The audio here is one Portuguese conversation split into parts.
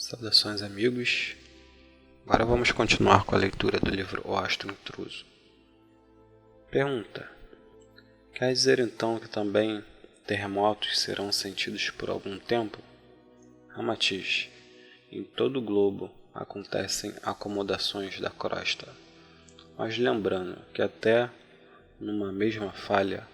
Saudações, amigos. Agora vamos continuar com a leitura do livro O Astro Intruso. Pergunta: quer dizer então que também terremotos serão sentidos por algum tempo? Ramatiz: em todo o globo acontecem acomodações da crosta, mas lembrando que até numa mesma falha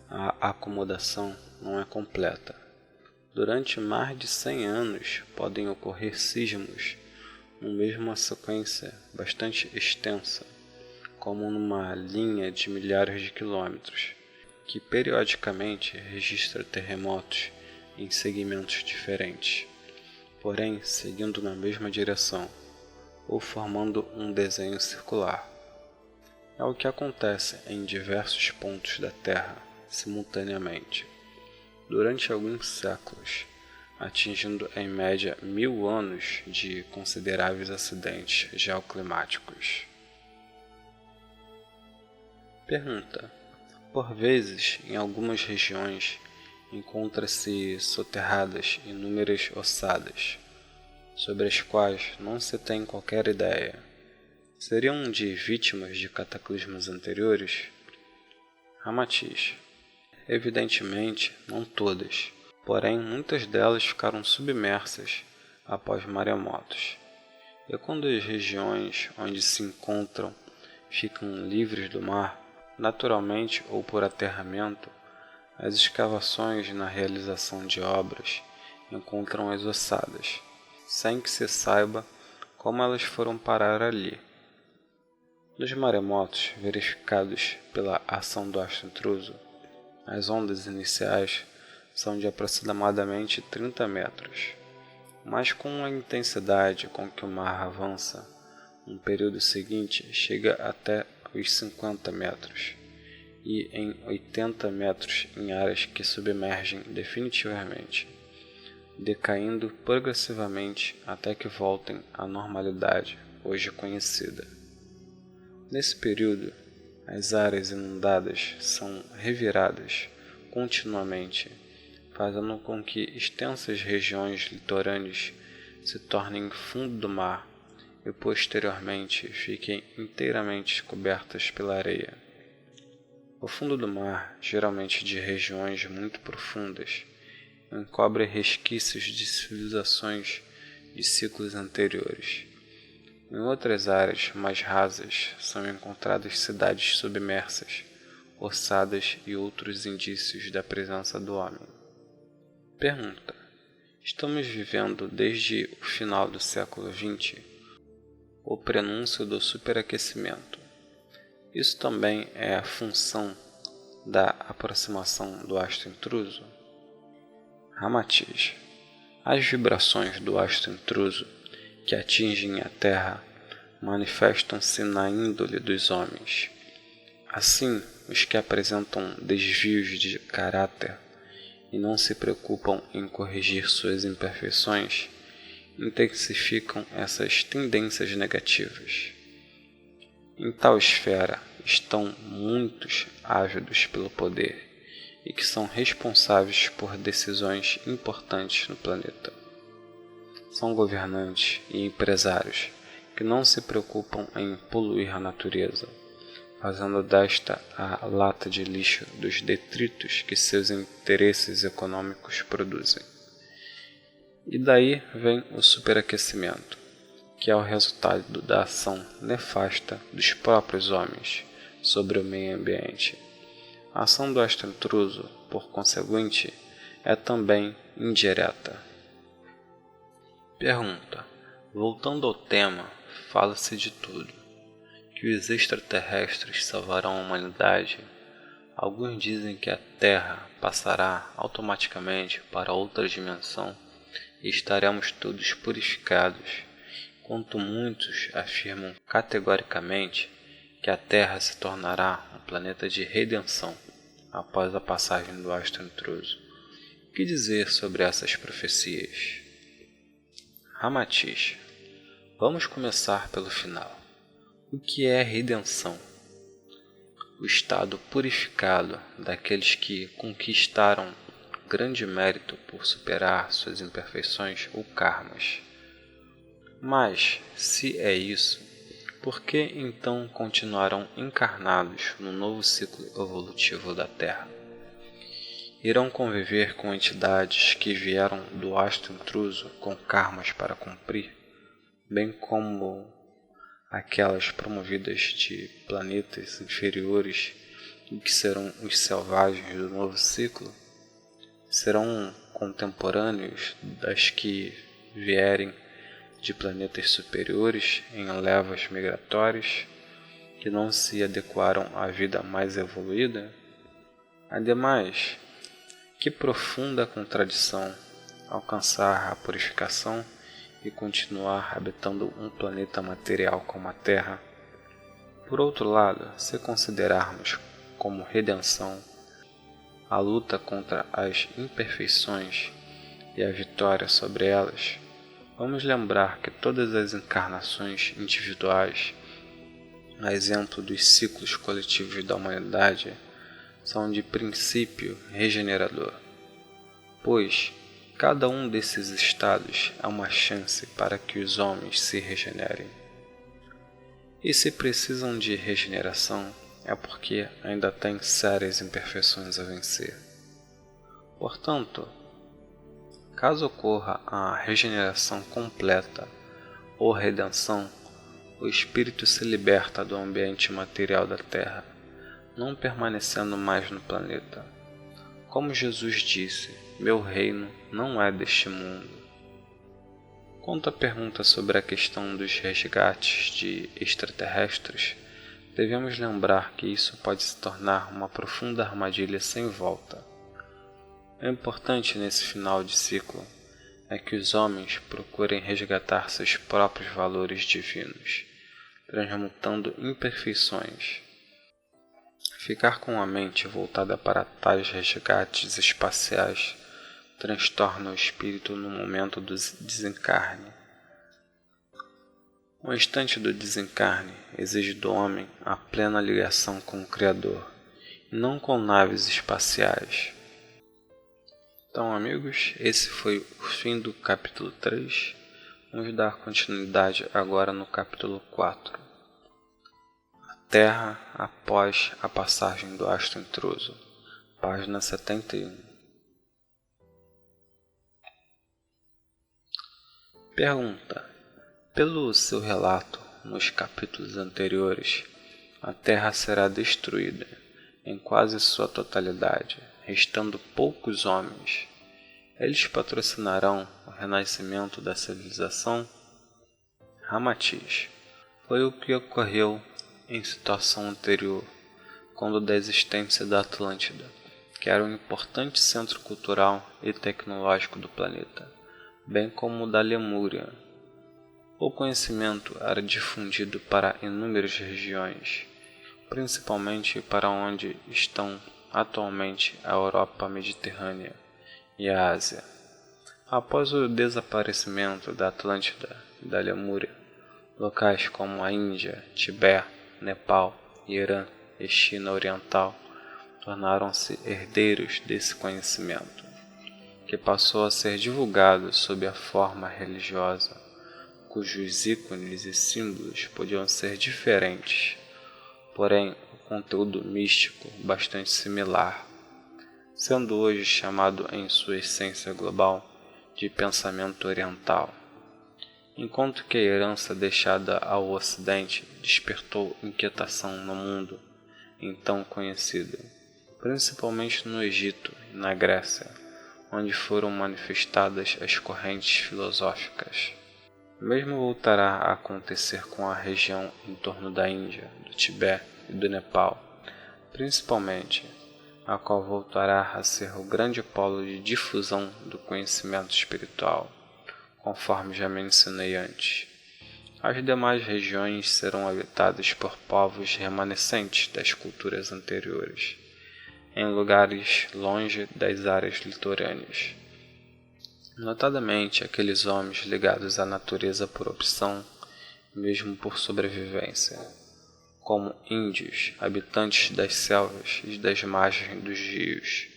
a acomodação não é completa. Durante mais de 100 anos podem ocorrer sismos numa mesma sequência bastante extensa, como numa linha de milhares de quilômetros, que periodicamente registra terremotos em segmentos diferentes, porém seguindo na mesma direção, ou formando um desenho circular. É o que acontece em diversos pontos da Terra simultaneamente, durante alguns séculos, atingindo em média 1000 anos de consideráveis acidentes geoclimáticos. Pergunta: por vezes, em algumas regiões, encontra-se soterradas inúmeras ossadas, sobre as quais não se tem qualquer ideia. Seriam de vítimas de cataclismos anteriores? Ramatiz: evidentemente, não todas, porém muitas delas ficaram submersas após maremotos. E quando as regiões onde se encontram ficam livres do mar, naturalmente ou por aterramento, as escavações na realização de obras encontram as ossadas, sem que se saiba como elas foram parar ali. Nos maremotos verificados pela ação do astro intruso, as ondas iniciais são de aproximadamente 30 metros, mas com a intensidade com que o mar avança, no período seguinte chega até os 50 metros, e em 80 metros em áreas que submergem definitivamente, decaindo progressivamente até que voltem à normalidade hoje conhecida. Nesse período, as áreas inundadas são reviradas continuamente, fazendo com que extensas regiões litorâneas se tornem fundo do mar e posteriormente fiquem inteiramente cobertas pela areia. O fundo do mar, geralmente de regiões muito profundas, encobre resquícios de civilizações de ciclos anteriores. Em outras áreas mais rasas são encontradas cidades submersas, ossadas e outros indícios da presença do homem. Pergunta: estamos vivendo desde o final do século XX o prenúncio do superaquecimento. Isso também é a função da aproximação do astro intruso? Ramatiz: as vibrações do astro intruso que atingem a Terra manifestam-se na índole dos homens. Assim, os que apresentam desvios de caráter e não se preocupam em corrigir suas imperfeições, intensificam essas tendências negativas. Em tal esfera estão muitos ávidos pelo poder e que são responsáveis por decisões importantes no planeta. São governantes e empresários que não se preocupam em poluir a natureza, fazendo desta a lata de lixo dos detritos que seus interesses econômicos produzem. E daí vem o superaquecimento, que é o resultado da ação nefasta dos próprios homens sobre o meio ambiente. A ação do astro intruso, por conseguinte, é também indireta. Pergunta: voltando ao tema, fala-se de tudo, que os extraterrestres salvarão a humanidade. Alguns dizem que a Terra passará automaticamente para outra dimensão e estaremos todos purificados, enquanto muitos afirmam categoricamente que a Terra se tornará um planeta de redenção após a passagem do astro intruso. O que dizer sobre essas profecias? Ramatiz: vamos começar pelo final. O que é redenção? O estado purificado daqueles que conquistaram grande mérito por superar suas imperfeições ou karmas. Mas, se é isso, por que então continuarão encarnados no novo ciclo evolutivo da Terra? Irão conviver com entidades que vieram do astro intruso com karmas para cumprir, bem como aquelas promovidas de planetas inferiores e que serão os selvagens do novo ciclo? Serão contemporâneos das que vierem de planetas superiores em levas migratórias que não se adequaram à vida mais evoluída? Ademais, que profunda contradição alcançar a purificação e continuar habitando um planeta material como a Terra. Por outro lado, se considerarmos como redenção a luta contra as imperfeições e a vitória sobre elas, vamos lembrar que todas as encarnações individuais, a exemplo dos ciclos coletivos da humanidade, são de princípio regenerador, pois cada um desses estados é uma chance para que os homens se regenerem. E se precisam de regeneração, é porque ainda têm sérias imperfeições a vencer. Portanto, caso ocorra a regeneração completa ou redenção, o espírito se liberta do ambiente material da Terra, não permanecendo mais no planeta. Como Jesus disse, meu reino não é deste mundo. Quanto à pergunta sobre a questão dos resgates de extraterrestres, devemos lembrar que isso pode se tornar uma profunda armadilha sem volta. O importante nesse final de ciclo é que os homens procurem resgatar seus próprios valores divinos, transmutando imperfeições. Ficar com a mente voltada para tais resgates espaciais transtorna o espírito no momento do desencarne. O instante do desencarne exige do homem a plena ligação com o Criador, e não com naves espaciais. Então, amigos, esse foi o fim do capítulo 3. Vamos dar continuidade agora no capítulo 4. Terra após a passagem do astro intruso, página 71. Pergunta: pelo seu relato nos capítulos anteriores, a Terra será destruída em quase sua totalidade, restando poucos homens. Eles patrocinarão o renascimento da civilização? Ramatiz: foi o que ocorreu em situação anterior, quando da existência da Atlântida, que era um importante centro cultural e tecnológico do planeta, bem como o da Lemúria. O conhecimento era difundido para inúmeras regiões, principalmente para onde estão atualmente a Europa Mediterrânea e a Ásia. Após o desaparecimento da Atlântida e da Lemúria, locais como a Índia, Tibete, Nepal, Irã e China Oriental tornaram-se herdeiros desse conhecimento, que passou a ser divulgado sob a forma religiosa, cujos ícones e símbolos podiam ser diferentes, porém o conteúdo místico bastante similar, sendo hoje chamado em sua essência global de pensamento oriental. Enquanto que a herança deixada ao Ocidente despertou inquietação no mundo então conhecido, principalmente no Egito e na Grécia, onde foram manifestadas as correntes filosóficas. O mesmo voltará a acontecer com a região em torno da Índia, do Tibete e do Nepal, principalmente, a qual voltará a ser o grande polo de difusão do conhecimento espiritual, conforme já mencionei antes. As demais regiões serão habitadas por povos remanescentes das culturas anteriores, em lugares longe das áreas litorâneas, notadamente aqueles homens ligados à natureza por opção, mesmo por sobrevivência, como índios, habitantes das selvas e das margens dos rios,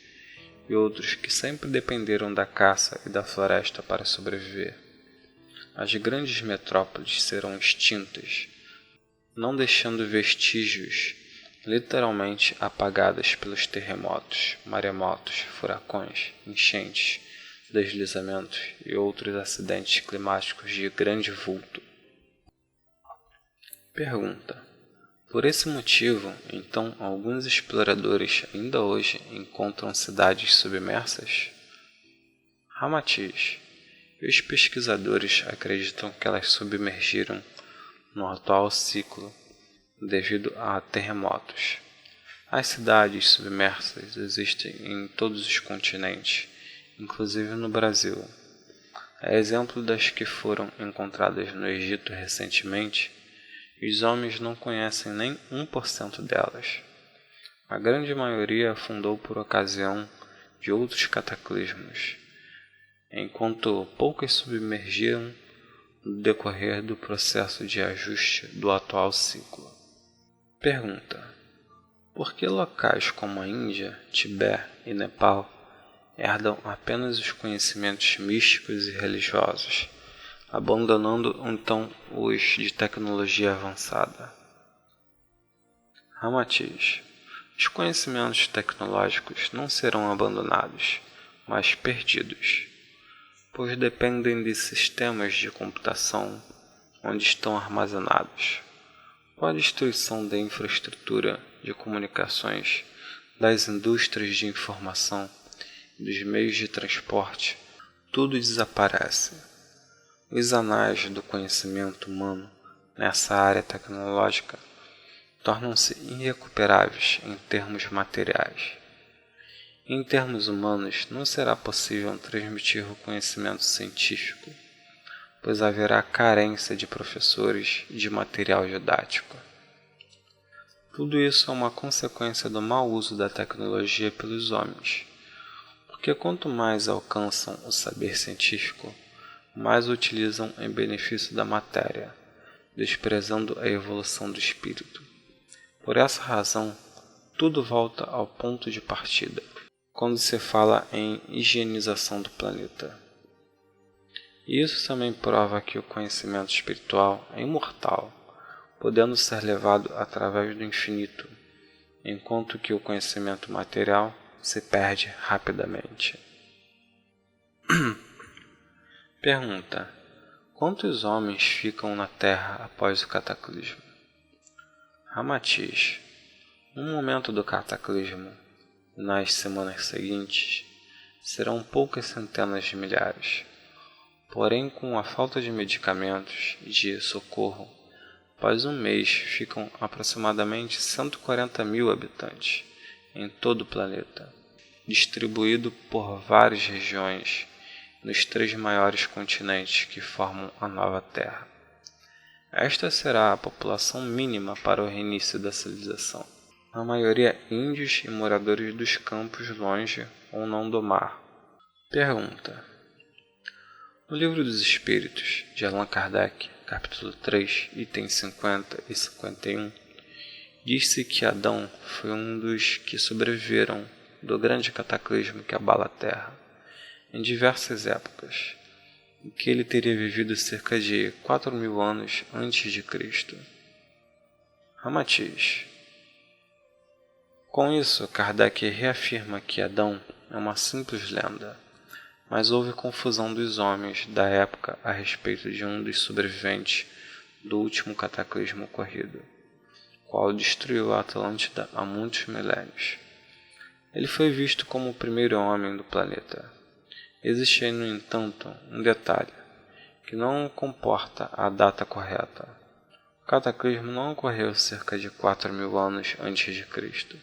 e outros que sempre dependeram da caça e da floresta para sobreviver. as grandes metrópoles serão extintas, não deixando vestígios, literalmente apagadas pelos terremotos, maremotos, furacões, enchentes, deslizamentos e outros acidentes climáticos de grande vulto. Pergunta: por esse motivo, então, alguns exploradores ainda hoje encontram cidades submersas? Ramatiz: os pesquisadores acreditam que elas submergiram no atual ciclo devido a terremotos. As cidades submersas existem em todos os continentes, inclusive no Brasil. A exemplo das que foram encontradas no Egito recentemente, os homens não conhecem nem 1% delas. A grande maioria afundou por ocasião de outros cataclismos, enquanto poucas submergiram no decorrer do processo de ajuste do atual ciclo. Pergunta: por que locais como a Índia, Tibete e Nepal herdam apenas os conhecimentos místicos e religiosos, abandonando então os de tecnologia avançada? Ramatiz: os conhecimentos tecnológicos não serão abandonados, mas perdidos, pois dependem de sistemas de computação onde estão armazenados. Com a destruição da infraestrutura de comunicações, das indústrias de informação e dos meios de transporte, tudo desaparece. Os anais do conhecimento humano nessa área tecnológica tornam-se irrecuperáveis em termos materiais. Em termos humanos, não será possível transmitir o conhecimento científico, pois haverá carência de professores e de material didático. Tudo isso é uma consequência do mau uso da tecnologia pelos homens, porque quanto mais alcançam o saber científico, mais o utilizam em benefício da matéria, desprezando a evolução do espírito. Por essa razão, tudo volta ao ponto de partida, quando se fala em higienização do planeta. E isso também prova que o conhecimento espiritual é imortal, podendo ser levado através do infinito, enquanto que o conhecimento material se perde rapidamente. Pergunta: quantos homens ficam na Terra após o cataclismo? Ramatiz: no momento do cataclismo, nas semanas seguintes, serão poucas centenas de milhares. Porém, com a falta de medicamentos e de socorro, após um mês ficam aproximadamente 140.000 habitantes em todo o planeta, distribuído por várias regiões nos 3 maiores continentes que formam a nova Terra. Esta será a população mínima para o reinício da civilização. A maioria índios e moradores dos campos longe ou não do mar. Pergunta: no Livro dos Espíritos, de Allan Kardec, capítulo 3, itens 50 e 51, diz-se que Adão foi um dos que sobreviveram do grande cataclismo que abala a Terra, em diversas épocas, em que ele teria vivido cerca de 4.000 anos antes de Cristo. Ramatiz: com isso, Kardec reafirma que Adão é uma simples lenda, mas houve confusão dos homens da época a respeito de um dos sobreviventes do último cataclismo ocorrido, qual destruiu a Atlântida há muitos milênios. Ele foi visto como o primeiro homem do planeta. Existe, no entanto, um detalhe, que não comporta a data correta. O cataclismo não ocorreu cerca de 4.000 anos antes de Cristo,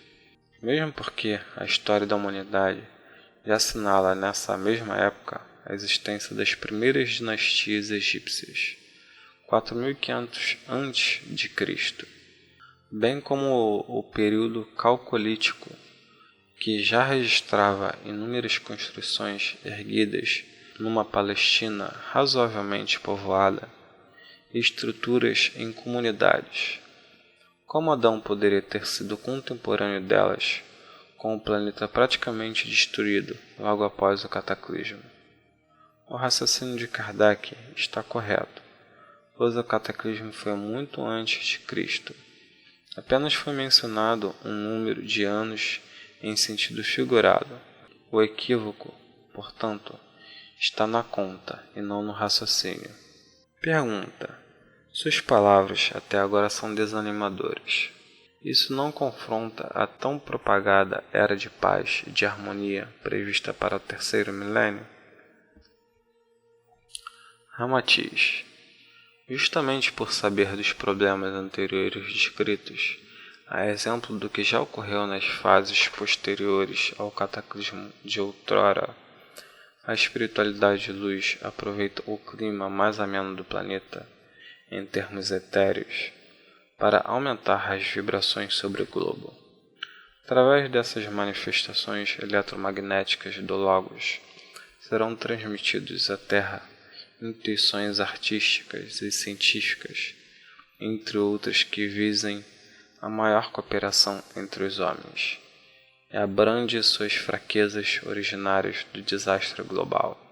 mesmo porque a história da humanidade já assinala nessa mesma época a existência das primeiras dinastias egípcias, 4.500 a.C., bem como o período calcolítico, que já registrava inúmeras construções erguidas numa Palestina razoavelmente povoada e estruturas em comunidades. Como Adão poderia ter sido contemporâneo delas, com o planeta praticamente destruído logo após o cataclismo? O raciocínio de Kardec está correto, pois o cataclismo foi muito antes de Cristo. Apenas foi mencionado um número de anos em sentido figurado. O equívoco, portanto, está na conta e não no raciocínio. Pergunta: suas palavras até agora são desanimadoras. Isso não confronta a tão propagada era de paz e de harmonia prevista para o terceiro milênio? Ramatiz: justamente por saber dos problemas anteriores descritos, a exemplo do que já ocorreu nas fases posteriores ao cataclismo de outrora, a espiritualidade de luz aproveita o clima mais ameno do planeta, em termos etéreos, para aumentar as vibrações sobre o globo. Através dessas manifestações eletromagnéticas do Logos, serão transmitidos à Terra intuições artísticas e científicas, entre outras que visem a maior cooperação entre os homens, e abrande suas fraquezas originárias do desastre global.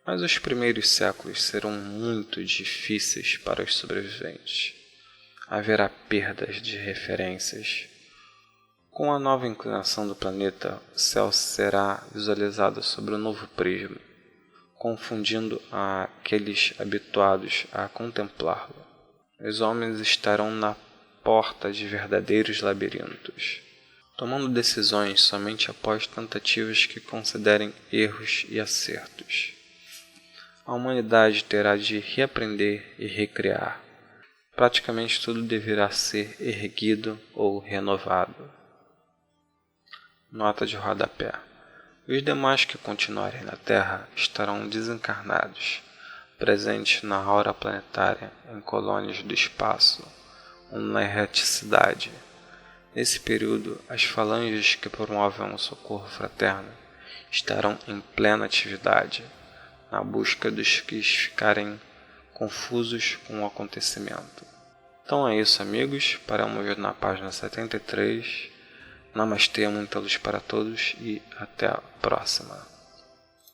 Mas os primeiros séculos serão muito difíceis para os sobreviventes. Haverá perdas de referências. Com a nova inclinação do planeta, o céu será visualizado sob um novo prisma, confundindo aqueles habituados a contemplá-lo. Os homens estarão na porta de verdadeiros labirintos, tomando decisões somente após tentativas que considerem erros e acertos. A humanidade terá de reaprender e recriar. Praticamente tudo deverá ser erguido ou renovado. Nota de rodapé: os demais que continuarem na Terra estarão desencarnados, presentes na aura planetária em colônias do espaço, ou na erraticidade. Nesse período, as falanges que promovem o socorro fraterno estarão em plena atividade, na busca dos que ficarem confusos com o acontecimento. Então é isso, amigos. Paramos na página 73. Namastê, muita luz para todos e até a próxima.